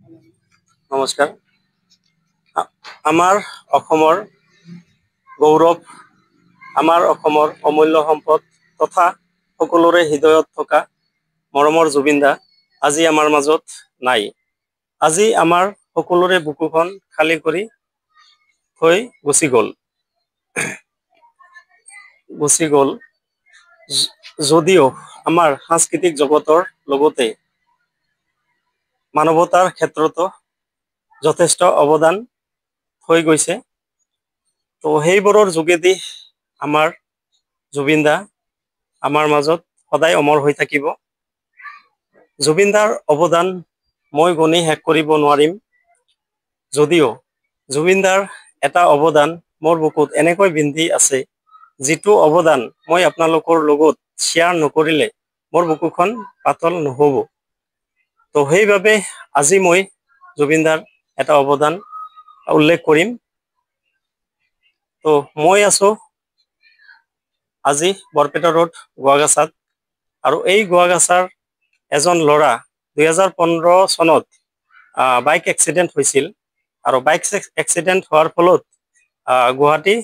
নমস্কাৰ। আমাৰ অসমৰ গৌৰৱ, আমাৰ অসমৰ অমূল্য সম্পদ তথা সকলোৰে হৃদয়ত থকা মৰমৰ জুবিন দা আজি আমাৰ মাজত নাই। আজি আমাৰ সকলোৰে বুকুখন খালী কৰি থৈ গুচি গ'ল। যদিও আমাৰ সাংস্কৃতিক জগতৰ লগতে মানৱতাৰ ক্ষেত্ৰতো যথেষ্ট অৱদান থৈ গৈছে। তো সেইবোৰৰ যোগেদি আমাৰ জুবিন দা আমাৰ মাজত সদায় অমৰ হৈ থাকিব। জুবিন দাৰ অৱদান মই গণি শেষ কৰিব নোৱাৰিম। যদিও জুবিন দাৰ এটা অৱদান মোৰ বুকুত এনেকৈ বিন্ধি আছে, যিটো অৱদান মই আপোনালোকৰ লগত শ্বেয়াৰ নকৰিলে মোৰ বুকুখন পাতল নহ'ব। তো সেইবাবে আজি মই জুবিন দাৰ এটা অৱদান উল্লেখ কৰিম। তো মই আছো আজি বৰপেটা ৰোড গোৱাগাছাত, আৰু এই গোৱাগাছাৰ এজন ল'ৰা 2015 চনত বাইক এক্সিডেণ্ট হৈছিল, আৰু বাইক এক্সিডেণ্ট হোৱাৰ ফলত গুৱাহাটী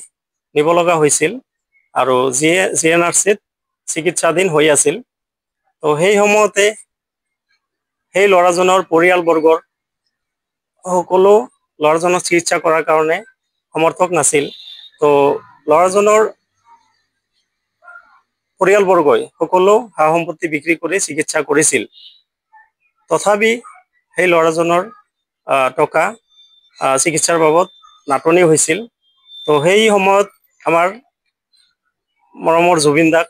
নিব লগা হৈছিল, আৰু GNRCত চিকিৎসাধীন হৈ আছিল। তো সেই সময়তে সেই ল'ৰাজনৰ পৰিয়ালবৰ্গৰ সকলো ল'ৰাজনক চিকিৎসা কৰাৰ কাৰণে সমৰ্থক নাছিল। তো ল'ৰাজনৰ পৰিয়ালবৰ্গই সকলো সা সম্পত্তি বিক্ৰী কৰি চিকিৎসা কৰিছিল। তথাপি সেই ল'ৰাজনৰ টকা চিকিৎসাৰ বাবদ নাটনি হৈছিল। তো সেই সময়ত আমাৰ মৰমৰ জুবিন দাক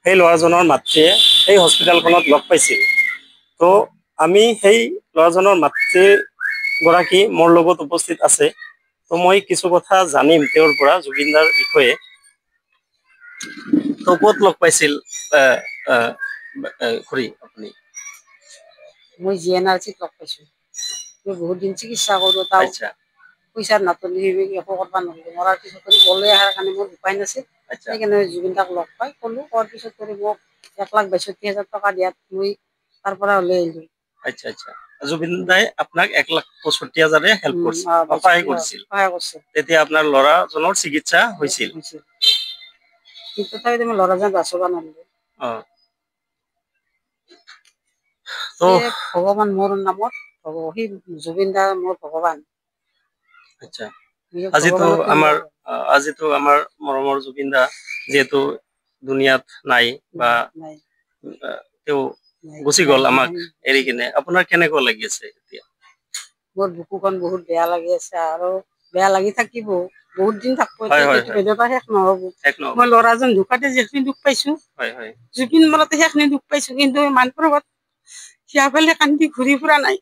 সেই ল'ৰাজনৰ মাতৃয়ে সেই হস্পিটেলখনত লগ পাইছিল। তো আমি সেই ল'ৰাজনৰ মাতৃগৰাকী মোৰ লগত উপস্থিত আছে। তো মই কিছু কথা জানিম তেওঁৰ পৰা জুবিন দাৰ বিষয়ে। তো ক'ত লগ পাইছিল খুৰী আপুনি? মই GNRCত লগ পাইছো। মই বহুত দিন চিকিৎসা কৰোঁ, তাৰ পইচাৰ নাটনি একো কৰিব নোৱাৰিলোঁ। মৰাৰ পিছত ওলাই অহাৰ কাৰণে মোৰ উপায় নাছিল। সেইকাৰণে জুবিন দাক লগ পাই ক'লো, কোৱাৰ পিছত মোক 1,62,000 টকা দিয়াত মই তাৰ পৰা ওলাই আহিলোঁ। জুবিন দাই আপোনাক 1,65,000 হেল্প কৰিছিল, সহায় কৰিছিল। তেতিয়া আপোনাৰ ল'ৰাজনৰ চিকিৎসা হৈছিল। কিন্তু তথাপিতো মই ল'ৰাজন বাচাব নোৱাৰিলোঁ। ভগৱান মোৰ নামত, সেই জুবিন দা মোৰ ভগৱান। আজিতো আমাৰ মৰমৰ জুবিন দা যিহেতু দুনিয়াত নাই, বা তেওঁ গুচি গ'ল আমাক এৰি কিনে, আপোনাৰ কেনেকুৱা লাগি আছে এতিয়া? মোৰ বুকুখন বহুত বেয়া লাগি আছে, আৰু বেয়া লাগি থাকিব, বহুত দিন থাকিব, শেষ নহ'ব। মই ল'ৰাজন ঢুকাতে যিখিনি দুখ পাইছো, জুবিন মৰাতে সেইখিনি দুখ পাইছো, কিন্তু মানুহৰ সিয়াফালে কান্দি ঘূৰি ফুৰা নাই।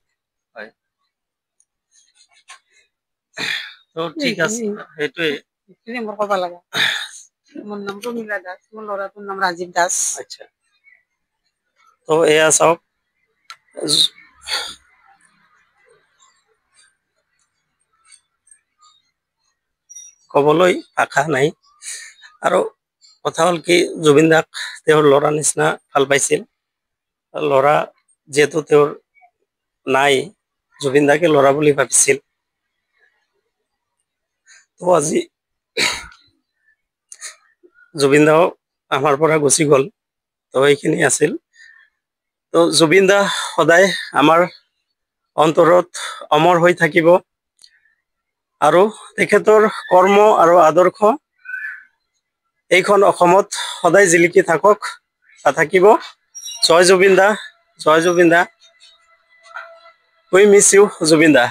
ঠিক আছে, সেইটোৱে মোৰ ক'ব লগা। মোৰ নাম প্ৰমীলা দাস, মোৰ ল'ৰাটোৰ নাম ৰাজীৱ দাস। তো এয়া চাওক, ক'বলৈ ভাষা নাই। আৰু কথা হ'ল কি, জুবিন দাক তেওঁৰ ল'ৰা নিচিনা ভাল পাইছিল। ল'ৰা যিহেতু তেওঁৰ নাই, জুবিন দাকে ল'ৰা বুলি ভাবিছিল। তো আজি জুবিন দাও আমাৰ পৰা গুচি গ'ল। তো এইখিনি আছিল। তো জুবিন দা সদায় আমাৰ অন্তৰত অমৰ হৈ থাকিব, আৰু তেখেতৰ কৰ্ম আৰু আদৰ্শ এইখন অসমত সদায় জিলিকি থাকিব। জয় জুবিন দা, জয় জুবিন দা। উই মিছ ইউ জুবিন দা।